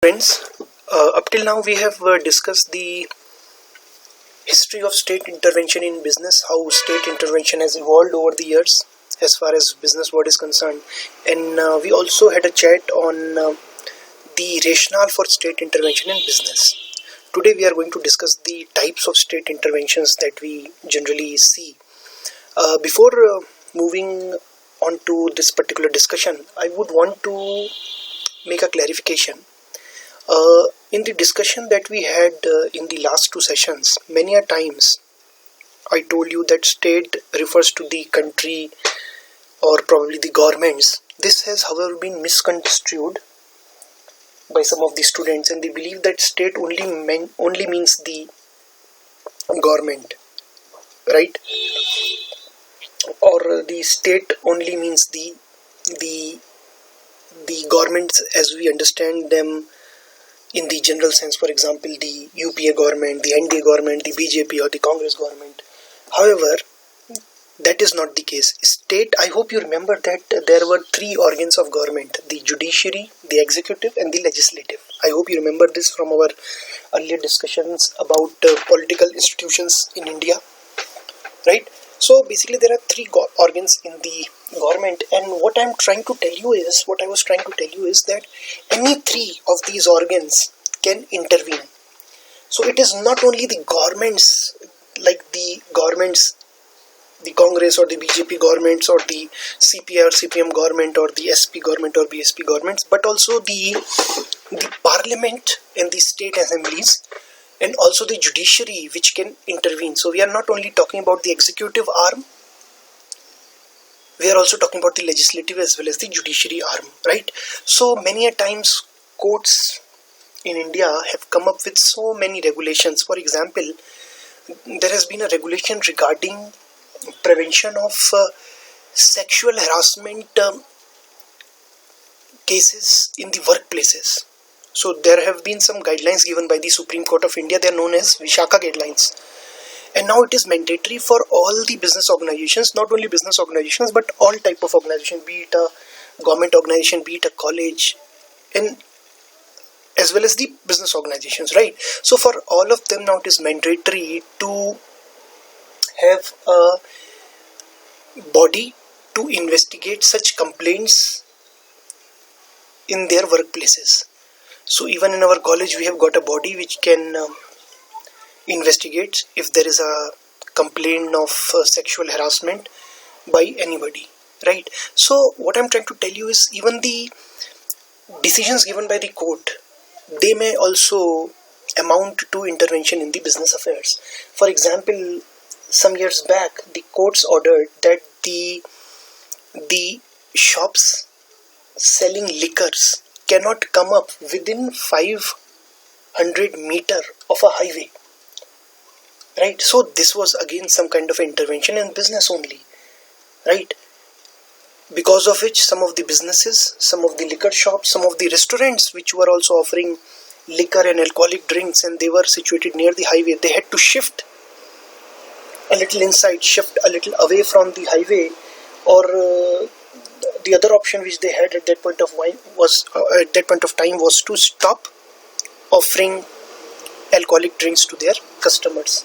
friends, up till now we have discussed the history of state intervention in business, how state intervention has evolved over the years as far as business world is concerned, and we also had a chat on the rationale for state intervention in business. Today we are going to discuss the types of state interventions that we generally see. Before moving on to this particular discussion, I would want to make a clarification. In the discussion that we had in the last two sessions, many a times I told you that state refers to the country or probably the governments. This has however been misconstrued by some of the students, and they believe that state only means the government, right? Or the state only means the governments as we understand them in the general sense, for example, the UPA government, the NDA government, the BJP or the Congress government. However, that is not the case. State, I hope you remember that there were three organs of government: the judiciary, the executive and the legislative. I hope you remember this from our earlier discussions about political institutions in India, right? So basically there are three organs in the government, and what I was trying to tell you is that any three of these organs can intervene. So it is not only the governments, like the Congress or the BJP governments or the CPI or CPM government or the SP government or BSP governments, but also the parliament and the state assemblies, and also the judiciary which can intervene. So we are not only talking about the executive arm, we are also talking about the legislative as well as the judiciary arm, right? So many a times courts in India have come up with so many regulations. For example, there has been a regulation regarding prevention of sexual harassment cases in the workplaces. So there have been some guidelines given by the Supreme Court of India. They are known as Vishaka guidelines. And now it is mandatory for all the business organizations, not only business organizations, but all type of organization, be it a government organization, be it a college, and as well as the business organizations, right? So for all of them now it is mandatory to have a body to investigate such complaints in their workplaces. So even in our college we have got a body which can investigate if there is a complaint of sexual harassment by anybody, right? So what I'm trying to tell you is even the decisions given by the court, they may also amount to intervention in the business affairs. For example, some years back the courts ordered that the shops selling liquors cannot come up within 500 meter of a highway, right? So this was again some kind of intervention in business only, right? Because of which some of the businesses, some of the liquor shops, some of the restaurants which were also offering liquor and alcoholic drinks, and they were situated near the highway, they had to shift a little inside, shift a little away from the highway, or the other option which they had at that point of time was to stop offering alcoholic drinks to their customers,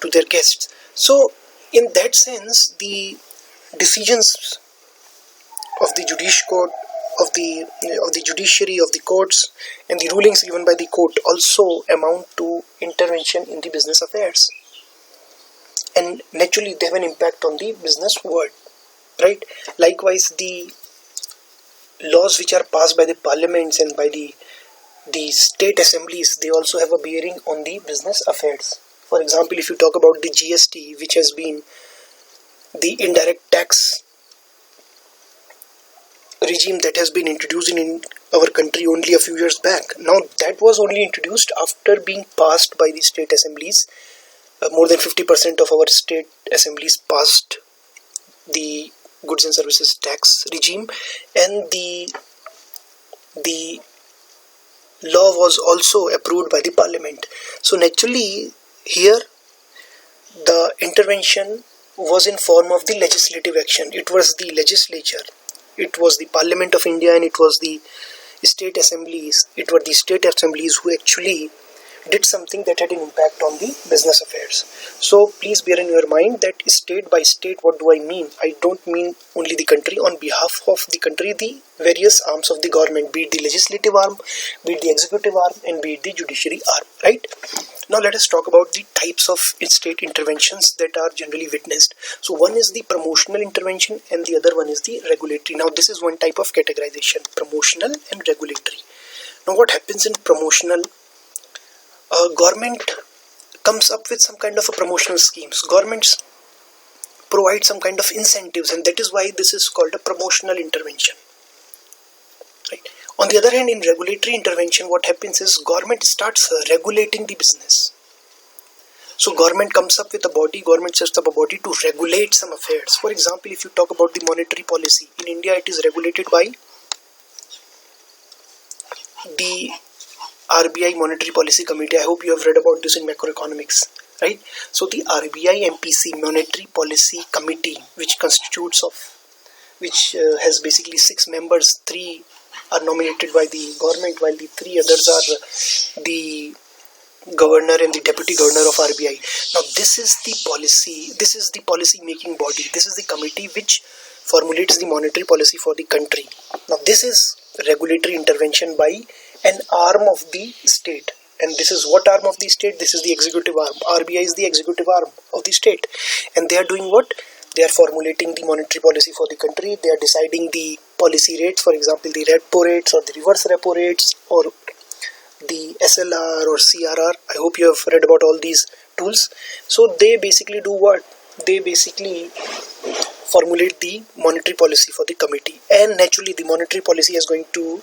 to their guests. So in that sense, the decisions of the judiciary, of the courts, and the rulings given by the court also amount to intervention in the business affairs, and naturally they have an impact on the business world, right? Likewise, the laws which are passed by the parliaments and by the state assemblies, they also have a bearing on the business affairs. For example, if you talk about the GST, which has been the indirect tax regime that has been introduced in our country only a few years back. Now that was only introduced after being passed by the state assemblies. More than 50% of our state assemblies passed the goods and services tax regime, and the law was also approved by the parliament. So naturally here the intervention was in form of the legislative action. It was the legislature, it was the Parliament of India, and it was the state assemblies, it were the state assemblies who actually did something that had an impact on the business affairs. So please bear in your mind that state by state, what do I mean? I don't mean only the country. On behalf of the country, the various arms of the government, be it the legislative arm, be it the executive arm, and be it the judiciary arm, right? Now let us talk about the types of state interventions that are generally witnessed. So one is the promotional intervention and the other one is the regulatory. Now this is one type of categorization, promotional and regulatory. Now what happens in promotional? Government comes up with some kind of a promotional schemes. Governments provide some kind of incentives, and that is why this is called a promotional intervention. Right. On the other hand, in regulatory intervention, what happens is government starts regulating the business. So government comes up with a body, government sets up a body to regulate some affairs. For example, if you talk about the monetary policy, in India it is regulated by the RBI Monetary Policy Committee. I hope you have read about this in macroeconomics, right? So the RBI MPC Monetary Policy Committee, which has basically 6 members, 3 are nominated by the government, while the 3 others are the governor and the deputy governor of RBI. Now this is the policy making body. This is the committee which formulates the monetary policy for the country. Now this is regulatory intervention by an arm of the state. And this is what arm of the state? This is the executive arm. RBI is the executive arm of the state. And they are doing what? They are formulating the monetary policy for the country. They are deciding the policy rates, for example, the repo rates or the reverse repo rates or the SLR or CRR. I hope you have read about all these tools. So they basically do what? They basically formulate the monetary policy for the committee. And naturally, the monetary policy is going to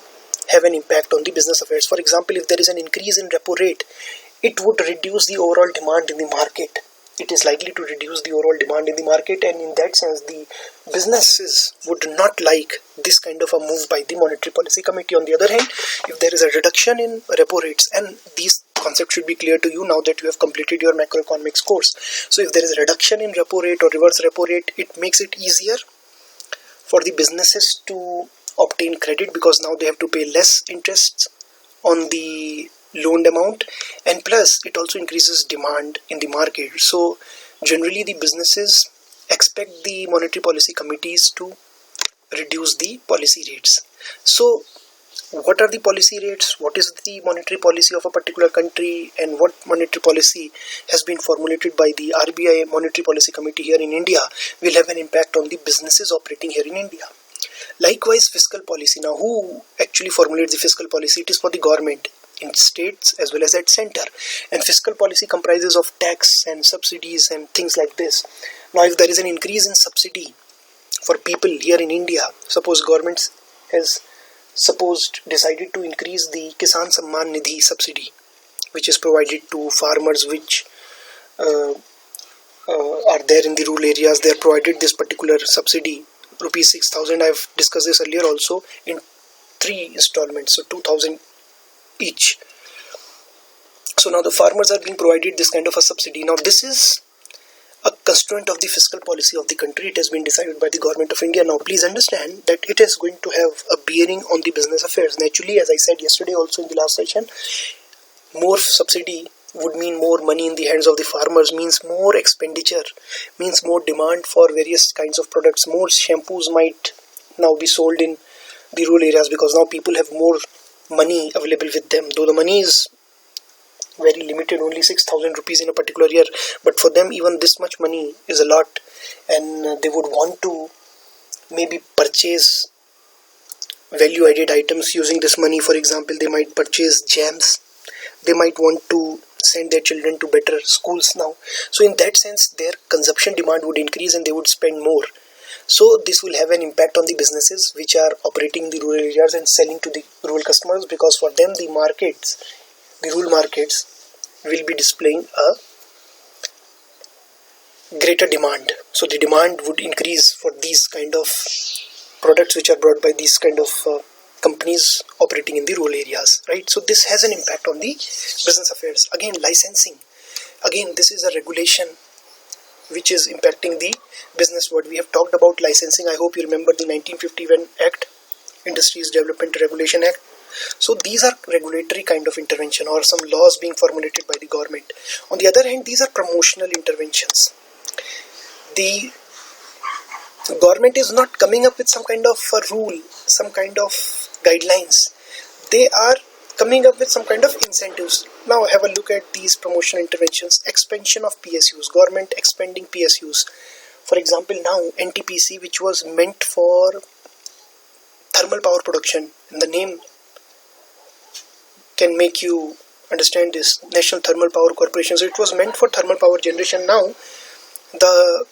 have an impact on the business affairs. For example, if there is an increase in repo rate, it would reduce the overall demand in the market. It is likely to reduce the overall demand in the market, and in that sense, the businesses would not like this kind of a move by the Monetary Policy Committee. On the other hand, if there is a reduction in repo rates, and these concepts should be clear to you now that you have completed your macroeconomics course. So if there is a reduction in repo rate or reverse repo rate, it makes it easier for the businesses to obtain credit because now they have to pay less interest on the loaned amount, and plus it also increases demand in the market. So generally the businesses expect the monetary policy committees to reduce the policy rates. So what are the policy rates? What is the monetary policy of a particular country, and what monetary policy has been formulated by the RBI Monetary Policy Committee here in India will have an impact on the businesses operating here in India. Likewise, fiscal policy. Now, who actually formulates the fiscal policy? It is for the government in states as well as at center. And fiscal policy comprises of tax and subsidies and things like this. Now, if there is an increase in subsidy for people here in India, suppose government has decided to increase the Kisan Samman Nidhi subsidy, which is provided to farmers which are there in the rural areas. They are provided this particular subsidy, rupees 6,000. I have discussed this earlier also, in 3 installments, so 2,000 each. So now the farmers are being provided this kind of a subsidy. Now this is a constituent of the fiscal policy of the country. It has been decided by the government of India. Now please understand that it is going to have a bearing on the business affairs. Naturally, as I said yesterday also in the last session, more subsidy would mean more money in the hands of the farmers, means more expenditure, means more demand for various kinds of products. More shampoos might now be sold in the rural areas because now people have more money available with them, though the money is very limited, only 6,000 rupees in a particular year, but for them even this much money is a lot, and they would want to maybe purchase value added items using this money. For example, they might purchase jams, they might want to send their children to better schools now. So in that sense, their consumption demand would increase and they would spend more. So this will have an impact on the businesses which are operating in the rural areas and selling to the rural customers, because for them the rural markets will be displaying a greater demand. So the demand would increase for these kind of products which are brought by these kind of companies operating in the rural areas, right? So this has an impact on the business affairs. Again, licensing. Again, this is a regulation which is impacting the business world. We have talked about licensing. I hope you remember the 1951 Act, Industries Development Regulation Act. So these are regulatory kind of intervention or some laws being formulated by the government. On the other hand, these are promotional interventions. The government is not coming up with some kind of a rule, some kind of guidelines. They are coming up with some kind of incentives. Now have a look at these promotional interventions. Expansion of PSUs, government expanding PSUs. For example, now NTPC, which was meant for thermal power production, and the name can make you understand this, National Thermal Power Corporation. So it was meant for thermal power generation. Now the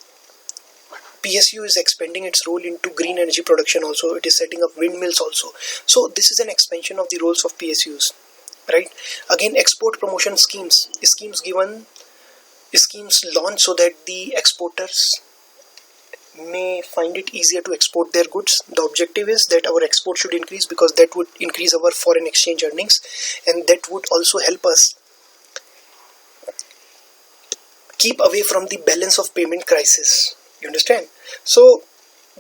PSU is expanding its role into green energy production also. It is setting up windmills also. So this is an expansion of the roles of PSUs, right? Again, export promotion schemes launched so that the exporters may find it easier to export their goods. The objective is that our export should increase because that would increase our foreign exchange earnings, and that would also help us keep away from the balance of payment crisis. You understand? So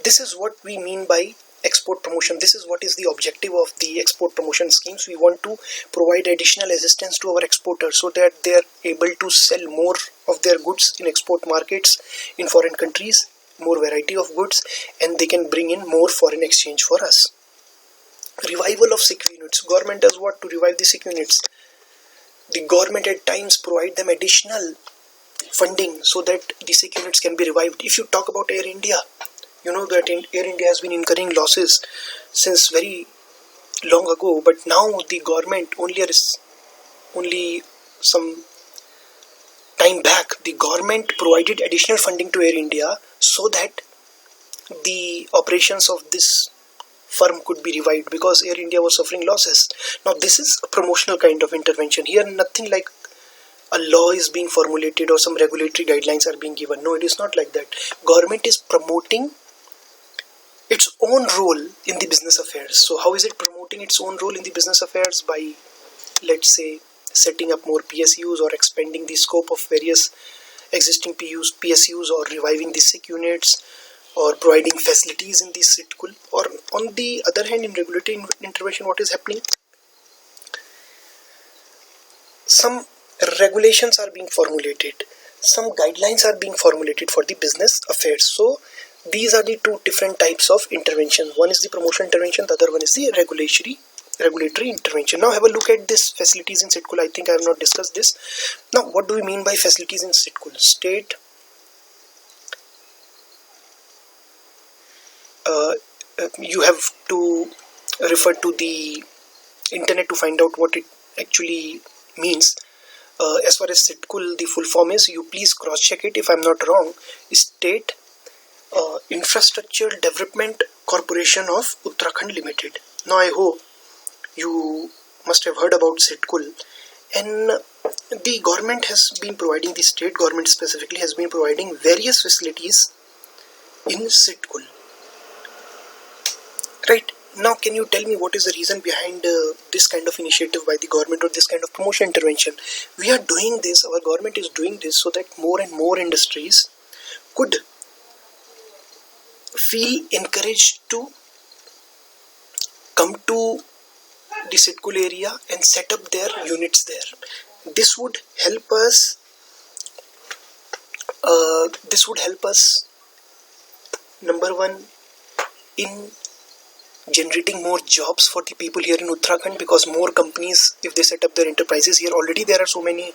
this is what we mean by export promotion. This is what is the objective of the export promotion schemes. We want to provide additional assistance to our exporters so that they are able to sell more of their goods in export markets in foreign countries, more variety of goods, and they can bring in more foreign exchange for us. Revival of SIC units. Government does what to revive the SIC units? The government at times provide them additional funding so that the SIC units can be revived. If you talk about Air India, you know that Air India has been incurring losses since very long ago, but now the government only some time back, the government provided additional funding to Air India so that the operations of this firm could be revived because Air India was suffering losses. Now this is a promotional kind of intervention. Here nothing like a law is being formulated or some regulatory guidelines are being given. No, it is not like that. Government is promoting its own role in the business affairs. So how is it promoting its own role in the business affairs? By, let's say, setting up more PSUs or expanding the scope of various existing PSUs or reviving the SIC units or providing facilities in the SITCUL. Or on the other hand, in regulatory intervention, what is happening? Some regulations are being formulated, some guidelines are being formulated for the business affairs. So these are the two different types of intervention. One is the promotional intervention, the other one is the regulatory intervention. Now have a look at this facilities in SITCUL. I think I have not discussed this. Now what do we mean by facilities in SITCUL? State you have to refer to the internet to find out what it actually means. As far as SITCUL, the full form is, you please cross check it if I'm not wrong, State Infrastructure Development Corporation of Uttarakhand Limited. Now I hope you must have heard about SITCUL, and the government has been providing, the state government specifically has been providing various facilities in SITCUL. Right. Now can you tell me what is the reason behind this kind of initiative by the government or this kind of promotion intervention? We are doing this, our government is doing this so that more and more industries could feel encouraged to come to the SITCUL area and set up their units there. This would help us number one, in generating more jobs for the people here in Uttarakhand, because more companies, if they set up their enterprises here, already there are so many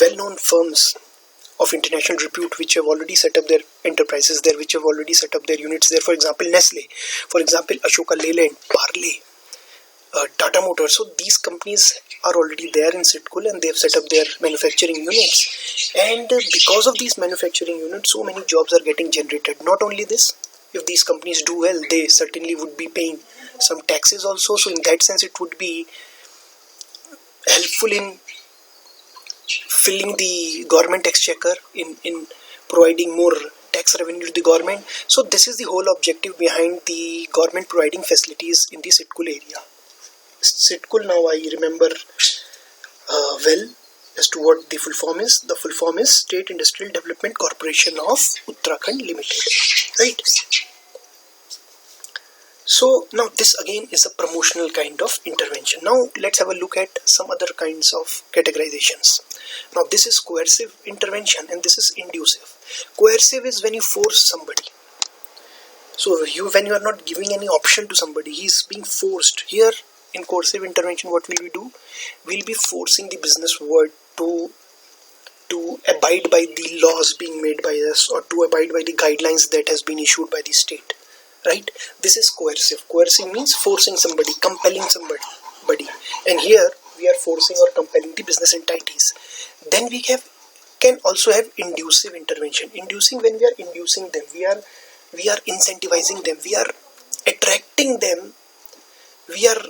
well-known firms of international repute which have already set up their enterprises there, which have already set up their units there. For example, Nestle, for example, Ashoka Leyland, Parle, Tata Motors. So these companies are already there in SITCUL and they have set up their manufacturing units. And because of these manufacturing units, so many jobs are getting generated. Not only this, if these companies do well, they certainly would be paying some taxes also. So in that sense, it would be helpful in filling the government exchequer, in providing more tax revenue to the government. So this is the whole objective behind the government providing facilities in the SITCUL area. SITCUL, now I remember well as to what the full form is. The full form is State Industrial Development Corporation of Uttarakhand Limited. Right. So now this again is a promotional kind of intervention. Now let's have a look at some other kinds of categorizations. Now this is coercive intervention and this is inducive. Coercive is when you force somebody. So when you are not giving any option to somebody, he is being forced. Here in coercive intervention, what will we do? We'll be forcing the business world to abide by the laws being made by us, or to abide by the guidelines that has been issued by the state. Right? This is coercive. Coercive means forcing somebody, compelling somebody. And here we are forcing or compelling the business entities. Then we can also have inducive intervention. Inducing, when we are inducing them, we are incentivizing them, we are attracting them, we are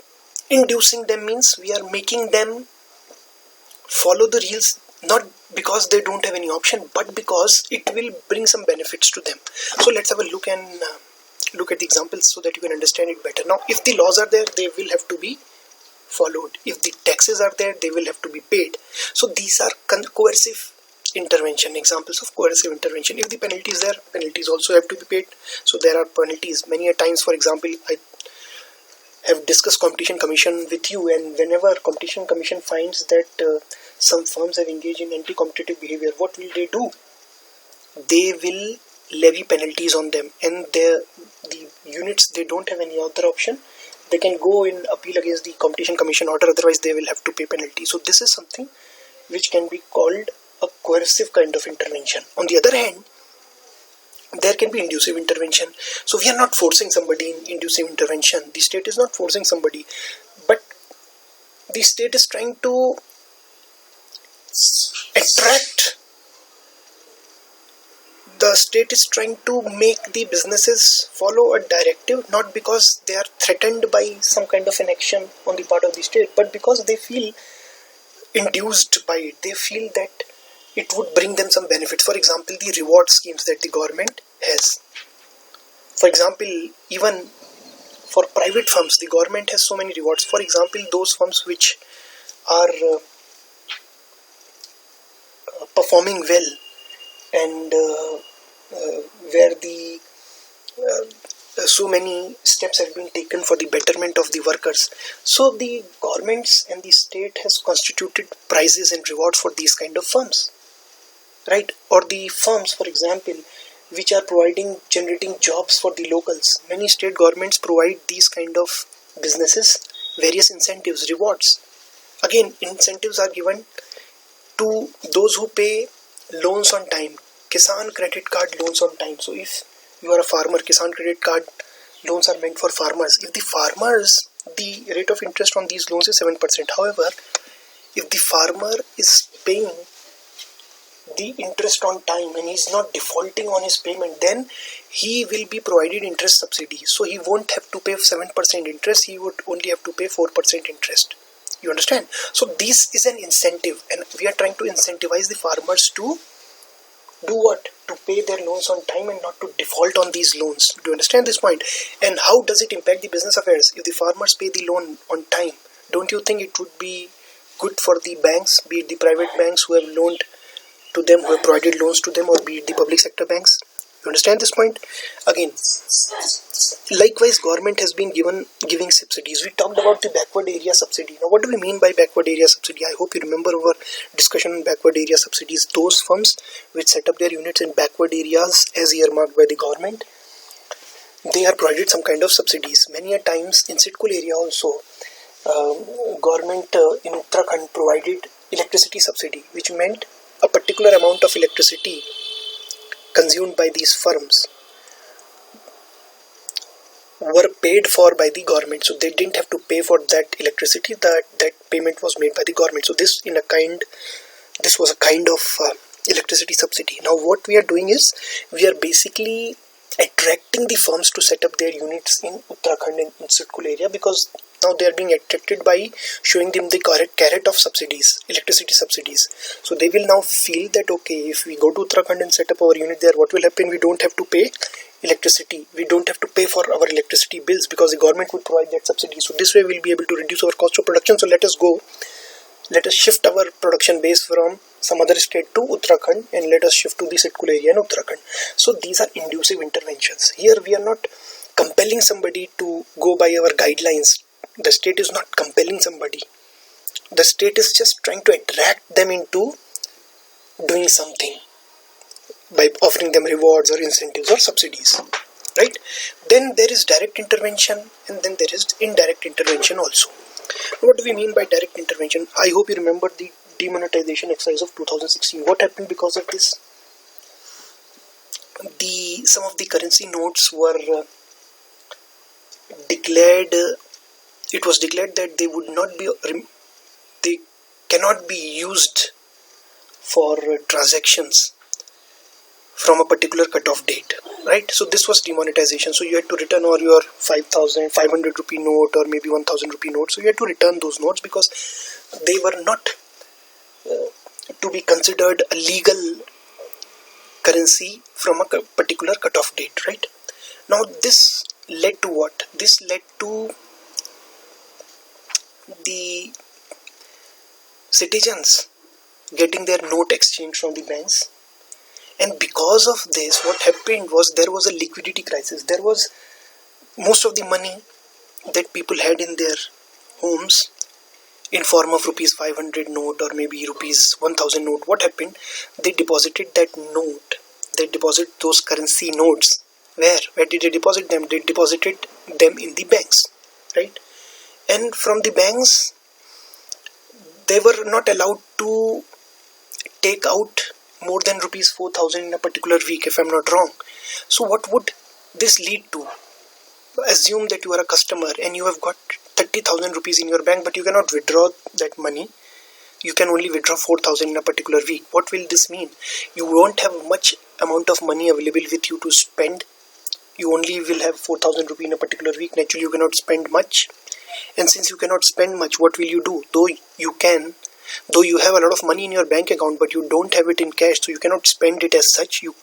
inducing them means we are making them follow the rules, not because they don't have any option, but because it will bring some benefits to them. So let's have a look and look at the examples so that you can understand it better. Now if the laws are there, they will have to be followed. If the taxes are there, they will have to be paid. So these are coercive intervention, examples of coercive intervention. If the penalty is there, penalties also have to be paid. So there are penalties many a times. For example, I have discussed competition commission with you, and whenever competition commission finds that some firms have engaged in anti-competitive behavior, what will they do? They will levy penalties on them, and the units, they don't have any other option. They can go in appeal against the competition commission order, otherwise they will have to pay penalty. So this is something which can be called a coercive kind of intervention. On the other hand, there can be inducive intervention. So we are not forcing somebody in inducive intervention. The state is not forcing somebody, but the state is trying to attract. The state is trying to make the businesses follow a directive, not because they are threatened by some kind of an action on the part of the state, but because they feel induced by it. They feel that it would bring them some benefits. For example, the reward schemes that the government has. For example, even for private firms, the government has so many rewards. For example, those firms which are performing well, and where the so many steps have been taken for the betterment of the workers. So the governments and the state has constituted prizes and rewards for these kind of firms, right? Or the firms, for example, which are generating jobs for the locals. Many state governments provide these kind of businesses various incentives, rewards. Again, incentives are given to those who pay loans on time. Kisan credit card loans on time. So if you are a farmer, Kisan credit card loans are meant for farmers. If the farmers, the rate of interest on these loans is 7%. However, if the farmer is paying the interest on time and he is not defaulting on his payment, then he will be provided interest subsidy. So he won't have to pay 7% interest, he would only have to pay 4% interest. You understand? So this is an incentive, and we are trying to incentivize the farmers to do what? To pay their loans on time and not to default on these loans. Do you understand this point? And how does it impact the business affairs? If the farmers pay the loan on time, don't you think it would be good for the banks, be it the private banks who have loaned to them, who have provided loans to them, or be it the public sector banks? You understand this point? Again, likewise, government has been giving subsidies. We talked about the backward area subsidy. Now, what do we mean by backward area subsidy? I hope you remember our discussion on backward area subsidies. Those firms which set up their units in backward areas as earmarked by the government, they are provided some kind of subsidies. Many a times in Sitkul area also, government in Uttarakhand provided electricity subsidy, which meant a particular amount of electricity consumed by these firms were paid for by the government. So they didn't have to pay for that electricity, that payment was made by the government. So this was a kind of electricity subsidy. Now what we are doing is, we are basically attracting the firms to set up their units in Uttarakhand and in Sitkul area, because now they are being attracted by showing them the carrot of subsidies, electricity subsidies. So they will now feel that, okay, if we go to Uttarakhand and set up our unit there, what will happen? We don't have to pay electricity. We don't have to pay for our electricity bills, because the government would provide that subsidy. So this way we'll be able to reduce our cost of production. So let us shift our production base from some other state to Uttarakhand, and let us shift to the Sitkul area in Uttarakhand. So these are inducive interventions. Here we are not compelling somebody to go by our guidelines. The state is not compelling somebody. The state is just trying to attract them into doing something by offering them rewards or incentives or subsidies, right? Then there is direct intervention, and then there is indirect intervention also. What do we mean by direct intervention? I hope you remember the demonetization exercise of 2016. What happened because of this? Some of the currency notes were declared. It was declared that they cannot be used for transactions from a particular cutoff date, right? So this was demonetization. So you had to return all your 5,500 rupee note or maybe 1,000 rupee note. So you had to return those notes because they were not to be considered a legal currency from a particular cutoff date, right? Now this led to what? This led to the citizens getting their note exchanged from the banks, and because of this, what happened was there was a liquidity crisis. There was most of the money that people had in their homes in form of rupees 500 note or maybe rupees 1000 note. What happened? They deposited that note. They deposited those currency notes. Where did they deposit them? They deposited them in the banks, right? And from the banks, they were not allowed to take out more than rupees 4,000 in a particular week, if I'm not wrong. So what would this lead to? Assume that you are a customer and you have got 30,000 rupees in your bank, but you cannot withdraw that money. You can only withdraw 4,000 in a particular week. What will this mean? You won't have much amount of money available with you to spend. You only will have 4,000 rupees in a particular week. Naturally, you cannot spend much. And since you cannot spend much, what will you do? Though you have a lot of money in your bank account, but you don't have it in cash, so you cannot spend it as such. You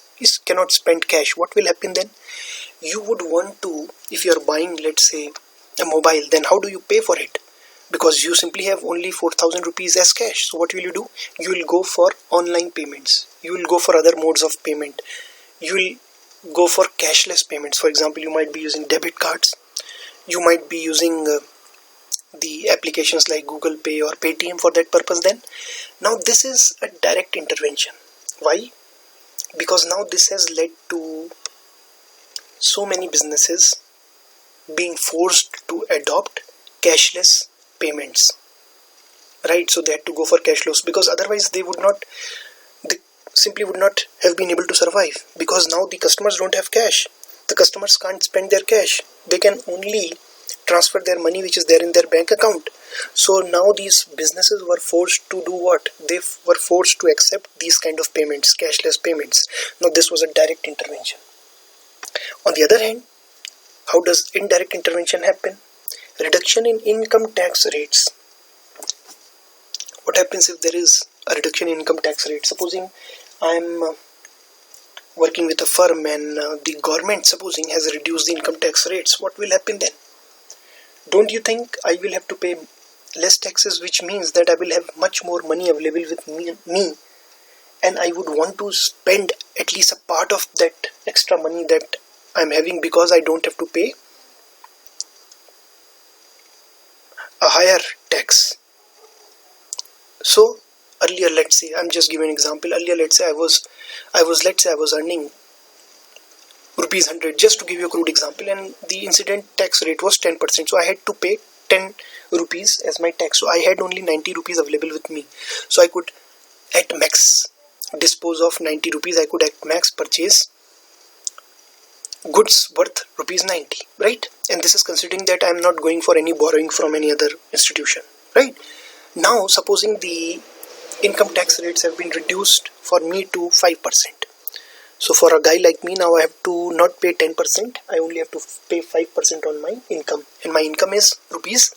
cannot spend cash. What will happen then? You would want to, if you are buying, let's say, a mobile, then how do you pay for it? Because you simply have only 4,000 rupees as cash. So what will you do? You will go for online payments. You will go for other modes of payment. You will go for cashless payments. For example, you might be using debit cards. You might be using the applications like Google Pay or Paytm for that purpose then. Now this is a direct intervention. Why? Because now this has led to so many businesses being forced to adopt cashless payments, right? So they had to go for cashless because otherwise they simply would not have been able to survive, because now the customers don't have cash. The customers can't spend their cash. They can only transfer their money which is there in their bank account. So now these businesses were forced to do what? They were forced to accept these kind of payments, cashless payments. Now this was a direct intervention. On the other hand, how does indirect intervention happen? Reduction in income tax rates. What happens if there is a reduction in income tax rate? Supposing I am working with a firm and the government, supposing, has reduced the income tax rates. What will happen then? Don't you think I will have to pay less taxes, which means that I will have much more money available with me, and I would want to spend at least a part of that extra money that I'm having because I don't have to pay a higher tax. So earlier, let's say, I'm just giving an example. Earlier, let's say I was earning rupees 100, just to give you a crude example, and the incident tax rate was 10%. So I had to pay 10 rupees as my tax. So I had only 90 rupees available with me. So I could at max dispose of 90 rupees. I could at max purchase goods worth rupees 90, right? And this is considering that I am not going for any borrowing from any other institution, right? Now supposing the income tax rates have been reduced for me to 5%. So for a guy like me, now I have to not pay 10%, I only have to pay 5% on my income, and my income is rupees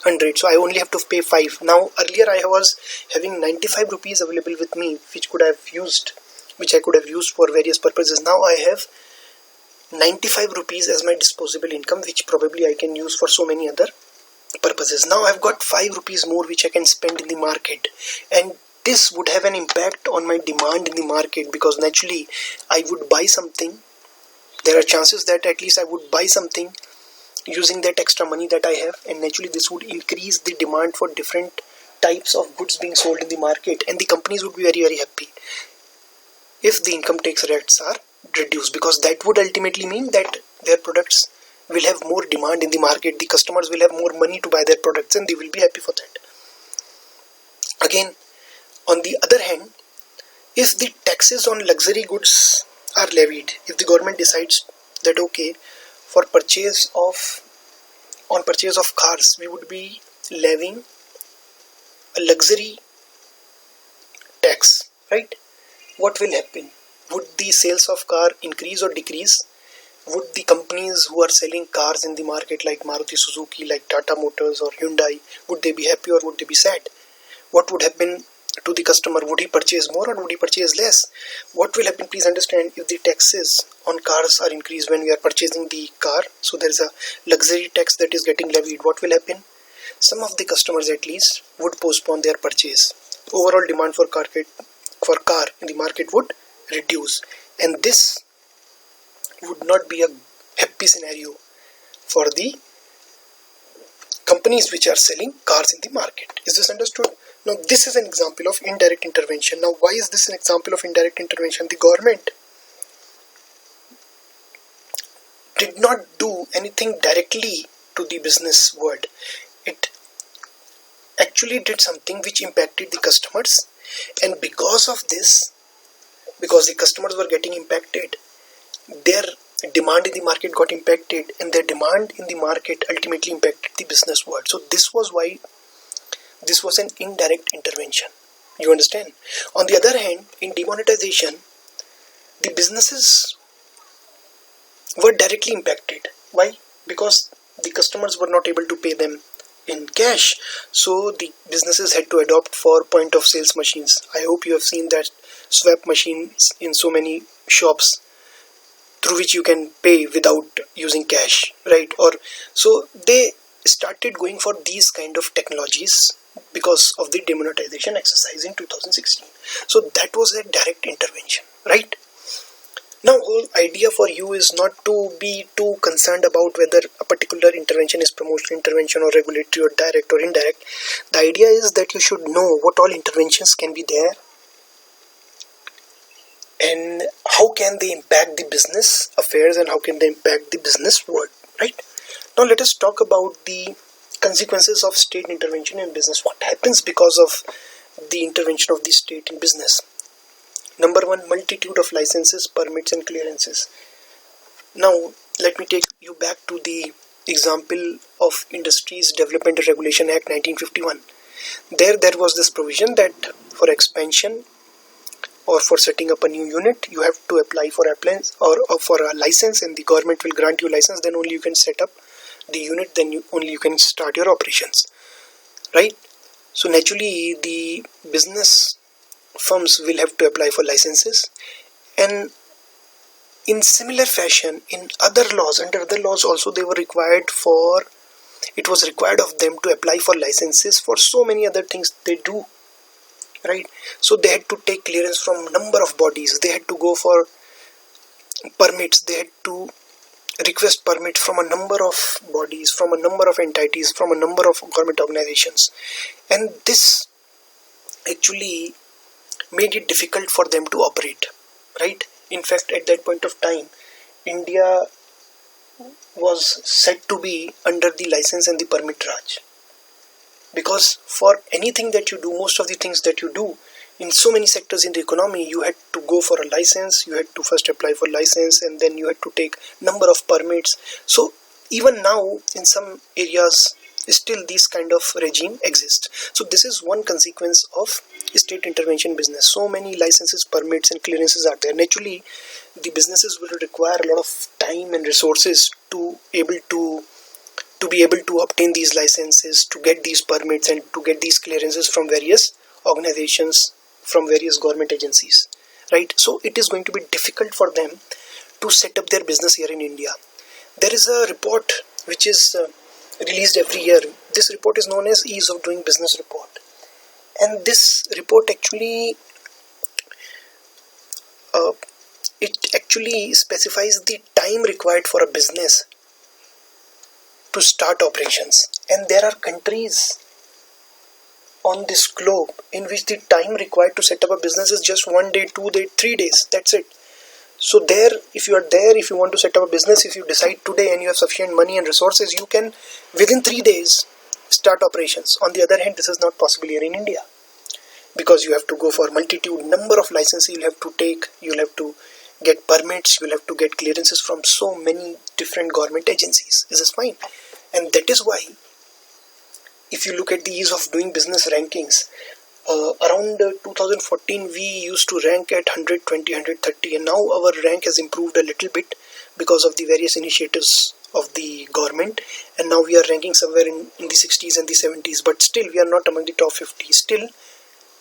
100, so I only have to pay 5. Now earlier I was having 95 rupees available with me, which I could have used for various purposes. Now I have 95 rupees as my disposable income, which probably I can use for so many other purposes. Now I've got 5 rupees more which I can spend in the market, and this would have an impact on my demand in the market, because naturally I would buy something There are chances that at least I would buy something using that extra money that I have, and naturally this would increase the demand for different types of goods being sold in the market, and the companies would be very, very happy if the income tax rates are reduced, because that would ultimately mean that their products will have more demand in the market, the customers will have more money to buy their products, and they will be happy for that. Again, on the other hand, if the taxes on luxury goods are levied, if the government decides that okay, for purchase of cars we would be levying a luxury tax, right? What will happen? Would the sales of car increase or decrease? Would the companies who are selling cars in the market like Maruti Suzuki, like Tata Motors or Hyundai, would they be happy or would they be sad? What would happen to the customer? Would he purchase more or would he purchase less? What will happen? Please understand, if the taxes on cars are increased when we are purchasing the car, so there is a luxury tax that is getting levied, what will happen? Some of the customers at least would postpone their purchase. Overall demand for car in the market would reduce, and this would not be a happy scenario for the companies which are selling cars in the market. Is this understood? Now this is an example of indirect intervention. Now why is this an example of indirect intervention? The government did not do anything directly to the business world. It actually did something which impacted the customers, and because of this, because the customers were getting impacted, their demand in the market got impacted, and their demand in the market ultimately impacted the business world. So this was why this was an indirect intervention. You understand? On the other hand, in demonetization, the businesses were directly impacted. Why? Because the customers were not able to pay them in cash, so the businesses had to adopt for point of sales machines. I hope you have seen that swap machines in so many shops through which you can pay without using cash, right? Or so they started going for these kind of technologies because of the demonetization exercise in 2016. So that was a direct intervention, right? Now whole idea for you is not to be too concerned about whether a particular intervention is promotional intervention or regulatory or direct or indirect. The idea is that you should know what all interventions can be there and how can they impact the business affairs and how can they impact the business world, right? Now let us talk about the consequences of state intervention in business. What happens because of the intervention of the state in business? Number one, multitude of licenses, permits and clearances. Now let me take you back to the example of Industries Development and Regulation Act 1951. There was this provision that for expansion or for setting up a new unit, you have to apply for a license, and the government will grant you license. Then only you can set up the unit, then only you can start your operations, right? So naturally the business firms will have to apply for licenses, and in similar fashion in other laws, under other laws also it was required of them to apply for licenses for so many other things they do, right? So they had to take clearance from number of bodies, they had to go for permits, they had to request permits from a number of bodies, from a number of entities, from a number of government organizations, and this actually made it difficult for them to operate, right? In fact, at that point of time, India was said to be under the license and the permit Raj, because for anything that you do, most of the things that you do in so many sectors in the economy, you had to go for a license, you had to first apply for license, and then you had to take number of permits. So even now in some areas still this kind of regime exists. So this is one consequence of state intervention business. So many licenses, permits and clearances are there. Naturally the businesses will require a lot of time and resources to be able to obtain these licenses, to get these permits and to get these clearances from various organizations, from various government agencies, right? So it is going to be difficult for them to set up their business here in India. There is a report which is released every year. This report is known as Ease of Doing Business report, and this report actually actually specifies the time required for a business to start operations, and there are countries on this globe in which the time required to set up a business is just 1 day, 2 days, 3 days. That's it. So there, if you are there, if you want to set up a business, if you decide today and you have sufficient money and resources, you can within 3 days start operations. On the other hand, this is not possible here in India, because you have to go for multitude number of licenses you'll have to take, you'll have to get permits, you'll have to get clearances from so many different government agencies. This is fine, and that is why if you look at the ease of doing business rankings, around 2014 we used to rank at 120, 130, and now our rank has improved a little bit because of the various initiatives of the government, and now we are ranking somewhere in the 60s and the 70s, but still we are not among the top 50. Still,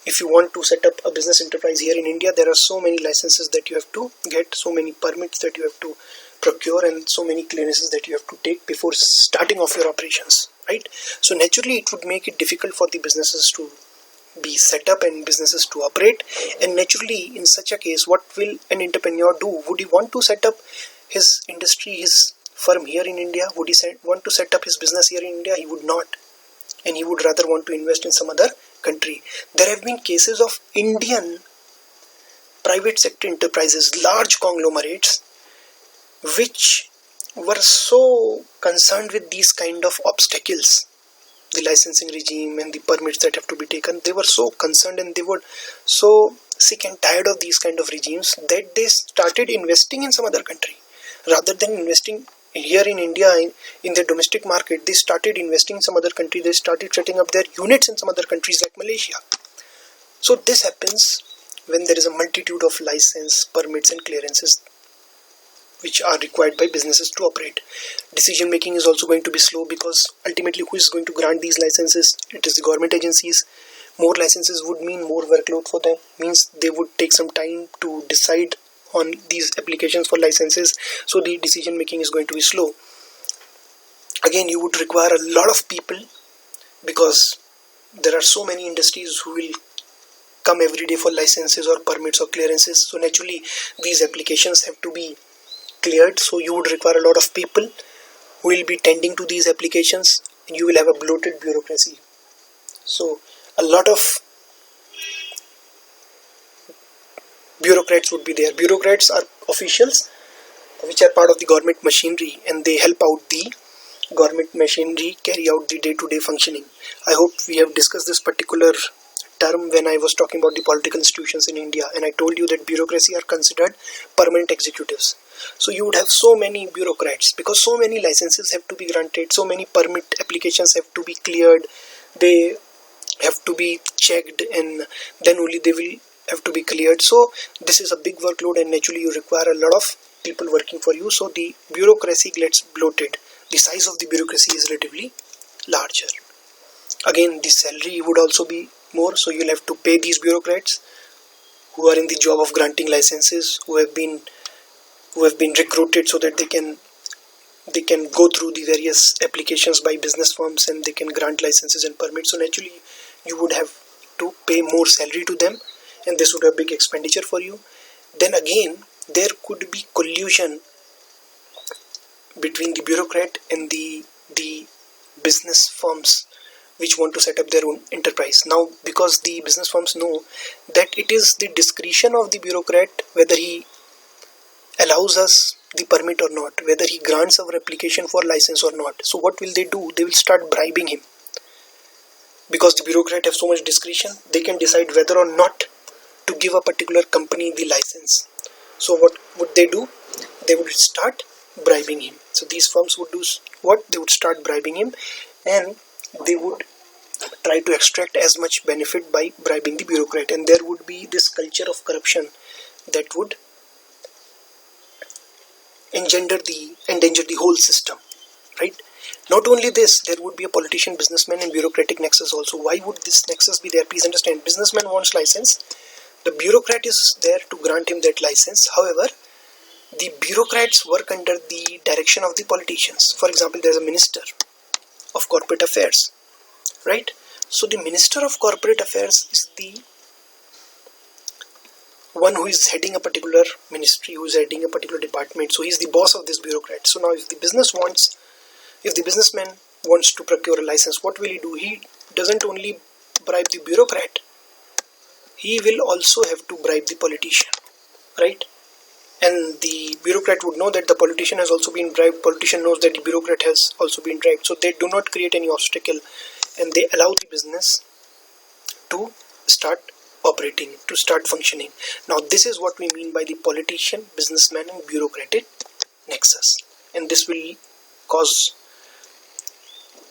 if you want to set up a business enterprise here in India, there are so many licenses that you have to get, so many permits that you have to procure, and so many clearances that you have to take before starting off your operations, right? So naturally it would make it difficult for the businesses to be set up and businesses to operate. And naturally, in such a case, what will an entrepreneur do? Would he want to set up his industry, his firm here in India? Would he want to set up his business here in India? He would not, and he would rather want to invest in some other country. There have been cases of Indian private sector enterprises, large conglomerates, which were so concerned with these kind of obstacles, the licensing regime and the permits that have to be taken. They were so concerned and they were so sick and tired of these kind of regimes that they started investing in some other country. Rather than investing here in India in the domestic market, they started investing in some other country. They started setting up their units in some other countries like Malaysia. So this happens when there is a multitude of license, permits and clearances which are required by businesses to operate. Decision making is also going to be slow, because ultimately who is going to grant these licenses? It is the government agencies. More licenses would mean more workload for them, means they would take some time to decide on these applications for licenses, so the decision making is going to be slow. Again, you would require a lot of people, because there are so many industries who will come every day for licenses or permits or clearances. So naturally these applications have to be cleared, so you would require a lot of people who will be tending to these applications, and you will have a bloated bureaucracy. So a lot of bureaucrats would be there. Bureaucrats are officials which are part of the government machinery, and they help out the government machinery carry out the day-to-day functioning. I hope we have discussed this particular term when I was talking about the political institutions in India, and I told you that bureaucracy are considered permanent executives. So you would have so many bureaucrats, because so many licenses have to be granted, so many permit applications have to be cleared, they have to be checked, and then only they will have to be cleared. So this is a big workload, and naturally you require a lot of people working for you, so the bureaucracy gets bloated. The size of the bureaucracy is relatively larger. Again, the salary would also be more, so you'll have to pay these bureaucrats who are in the job of granting licenses, who have been recruited so that they can go through the various applications by business firms, and they can grant licenses and permits. So naturally you would have to pay more salary to them, and this would have big expenditure for you. Then again, there could be collusion between the bureaucrat and the business firms which want to set up their own enterprise. Now, because the business firms know that it is the discretion of the bureaucrat whether he allows us the permit or not, whether he grants our application for license or not. So what will they do? They will start bribing him. Because the bureaucrat have so much discretion, they can decide whether or not to give a particular company the license. So what would they do? They would start bribing him. So these firms would do what? They would start bribing him, and they would try to extract as much benefit by bribing the bureaucrat, and there would be this culture of corruption that would endanger the whole system, right? Not only this, there would be a politician, businessman and bureaucratic nexus also. Why would this nexus be there? Please understand, businessman wants license, the bureaucrat is there to grant him that license. However, the bureaucrats work under the direction of the politicians. For example, there's a minister of corporate affairs, right? So the minister of corporate affairs is the one who is heading a particular ministry, who is heading a particular department. So he's the boss of this bureaucrat. So now if the businessman wants to procure a license, what will he do? He doesn't only bribe the bureaucrat, he will also have to bribe the politician, right? And the bureaucrat would know that the politician has also been bribed. Politician knows that the bureaucrat has also been bribed. So they do not create any obstacle, and they allow the business to start operating, to start functioning. Now this is what we mean by the politician, businessman and bureaucratic nexus, and this will cause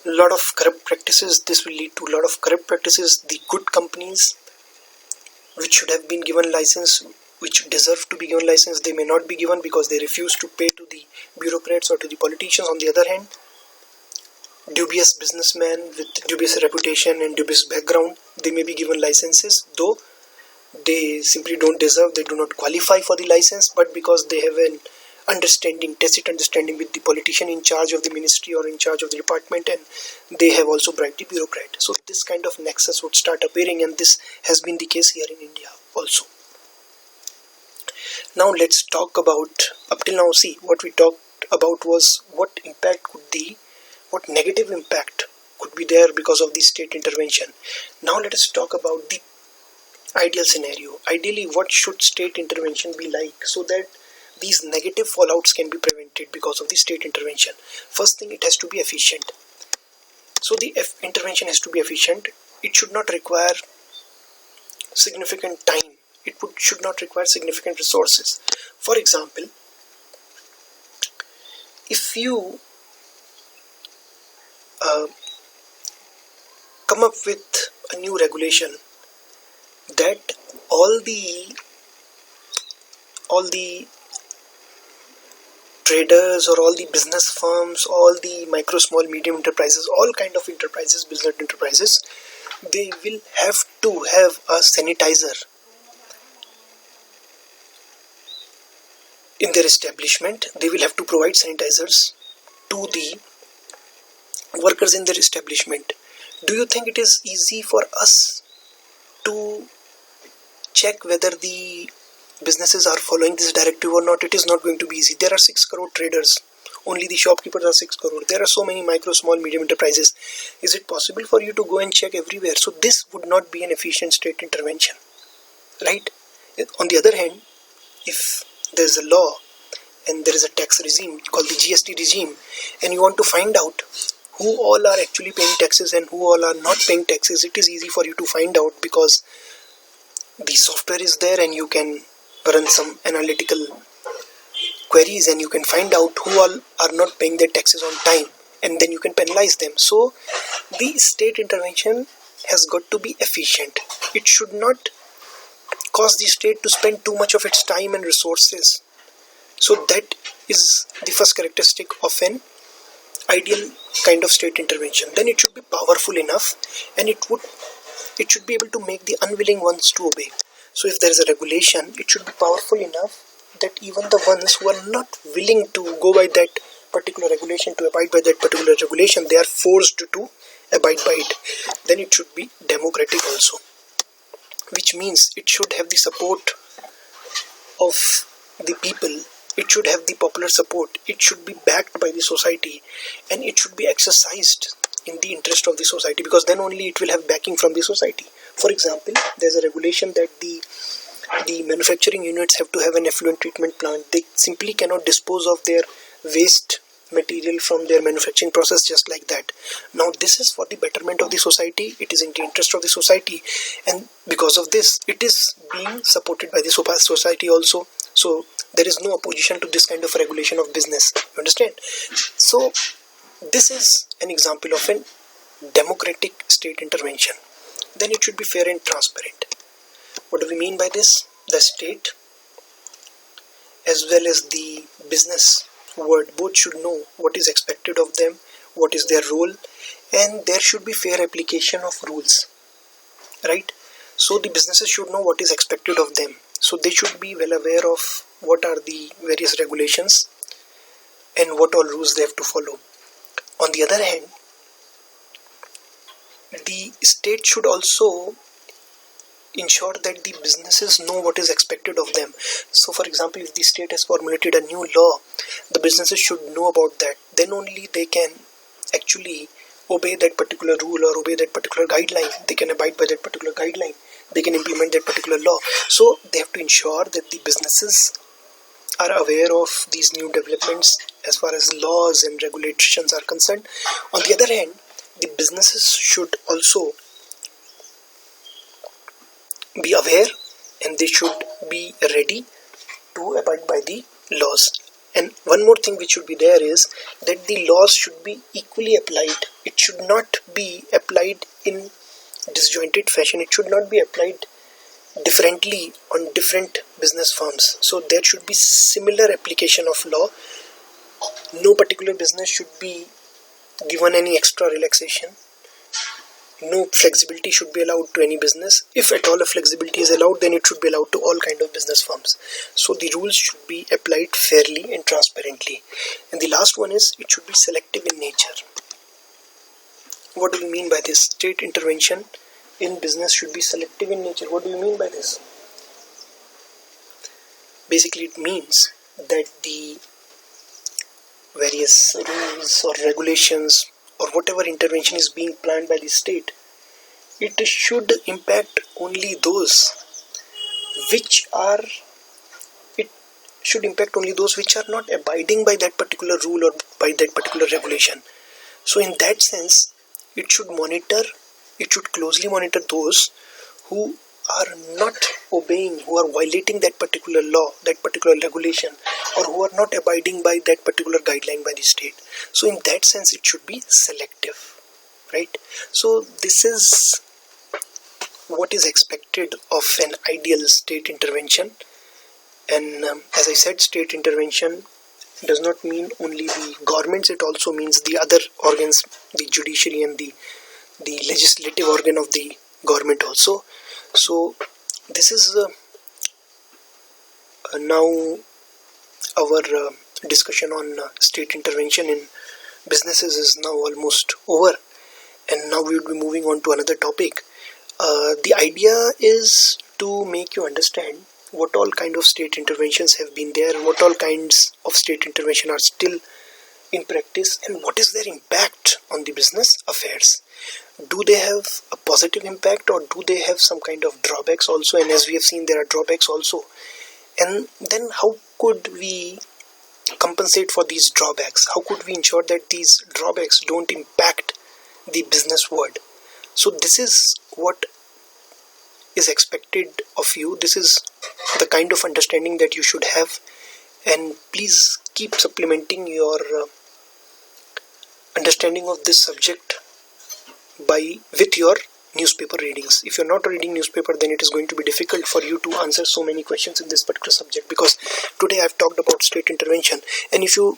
a lot of corrupt practices. This will lead to a lot of corrupt practices. The good companies which should have been given license, which deserve to be given license, they may not be given because they refuse to pay to the bureaucrats or to the politicians. On the other hand, dubious businessmen with dubious reputation and dubious background, they may be given licenses, though they simply don't deserve, they do not qualify for the license, but because they have an understanding, tacit understanding with the politician in charge of the ministry or in charge of the department, and they have also bribed the bureaucrat. So this kind of nexus would start appearing, and this has been the case here in India also. Now let's talk about, up till now, see, what we talked about was what negative impact could be there because of the state intervention. Now let us talk about the ideal scenario. Ideally, what should state intervention be like so that these negative fallouts can be prevented because of the state intervention? First thing, it has to be efficient. So the intervention has to be efficient. It should not require significant time. It should not require significant resources. For example, if you come up with a new regulation that all the traders or all the business firms, all the micro, small, medium enterprises, all kind of enterprises, business enterprises, they will have to have a sanitizer in their establishment. They will have to provide sanitizers to the workers in their establishment. Do you think it is easy for us to check whether the businesses are following this directive or not? It is not going to be easy. There are 6 crore traders. Only the shopkeepers are 6 crore. There are so many micro, small, medium enterprises. Is it possible for you to go and check everywhere? So this would not be an efficient state intervention, right? On the other hand, if there is a law and there is a tax regime called the GST regime, and you want to find out who all are actually paying taxes and who all are not paying taxes, it is easy for you to find out because the software is there and you can run some analytical queries and you can find out who all are not paying their taxes on time, and then you can penalize them. So the state intervention has got to be efficient. It should not cause the state to spend too much of its time and resources. So that is the first characteristic of an ideal kind of state intervention. Then it should be powerful enough, and it should be able to make the unwilling ones to obey. So if there is a regulation, it should be powerful enough that even the ones who are not willing to go by that particular regulation, to abide by that particular regulation, they are forced to abide by it. Then it should be democratic also, which means it should have the support of the people. It should have the popular support. It should be backed by the society, and it should be exercised in the interest of the society, because then only it will have backing from the society. For example, there's a regulation that the manufacturing units have to have an effluent treatment plant. They simply cannot dispose of their waste material from their manufacturing process just like that. Now this is for the betterment of the society. It is in the interest of the society, and because of this, it is being supported by the society also. So there is no opposition to this kind of regulation of business. You understand? So this is an example of a democratic state intervention. Then it should be fair and transparent. What do we mean by this? The state as well as the business world both should know what is expected of them, what is their role, and there should be fair application of rules, right? So the businesses should know what is expected of them. So they should be well aware of what are the various regulations and what all rules they have to follow. On the other hand, the state should also ensure that the businesses know what is expected of them. So for example, if the state has formulated a new law, the businesses should know about that. Then only they can actually obey that particular rule or obey that particular guideline. They can abide by that particular guideline. They can implement that particular law. So they have to ensure that the businesses are aware of these new developments as far as laws and regulations are concerned. On the other hand, the businesses should also be aware and they should be ready to abide by the laws. And one more thing which should be there is that the laws should be equally applied. It should not be applied in disjointed fashion. It should not be applied differently on different business firms. So there should be similar application of law. No particular business should be given any extra relaxation. No flexibility should be allowed to any business. If at all a flexibility is allowed, then it should be allowed to all kind of business firms. So the rules should be applied fairly and transparently. And the last one is it should be selective in nature. What do we mean by this? State intervention in business should be selective in nature. What do you mean by this? Basically it means that the various rules or regulations or whatever intervention is being planned by the state, it should impact only those which are not abiding by that particular rule or by that particular regulation. So in that sense, it should closely monitor those who are not obeying, who are violating that particular law, that particular regulation, or who are not abiding by that particular guideline by the state. So in that sense, it should be selective, right? So this is what is expected of an ideal state intervention. And as I said, state intervention does not mean only the governments, it also means the other organs, the judiciary and the legislative organ of the government also. So this is now our discussion on state intervention in businesses is now almost over, and now we will be moving on to another topic. The idea is to make you understand what all kind of state interventions have been there, what all kinds of state intervention are still in practice, and what is their impact on the business affairs. Do they have a positive impact or do they have some kind of drawbacks also? And as we have seen, there are drawbacks also. And then how could we compensate for these drawbacks? How could we ensure that these drawbacks don't impact the business world? So this is what is expected of you. This is the kind of understanding that you should have, and please keep supplementing your understanding of this subject with your newspaper readings. If you're not reading newspaper, then it is going to be difficult for you to answer so many questions in this particular subject, because today I've talked about state intervention, and if you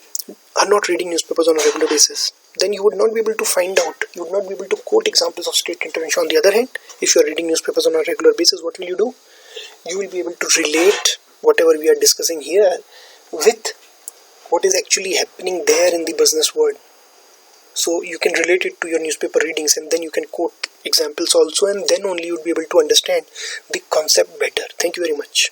are not reading newspapers on a regular basis, then you would not be able to find out, you would not be able to quote examples of state intervention. On the other hand, if you are reading newspapers on a regular basis, what will you do? You will be able to relate whatever we are discussing here with what is actually happening there in the business world. So you can relate it to your newspaper readings, and then you can quote examples also, and then only you will be able to understand the concept better. Thank you very much.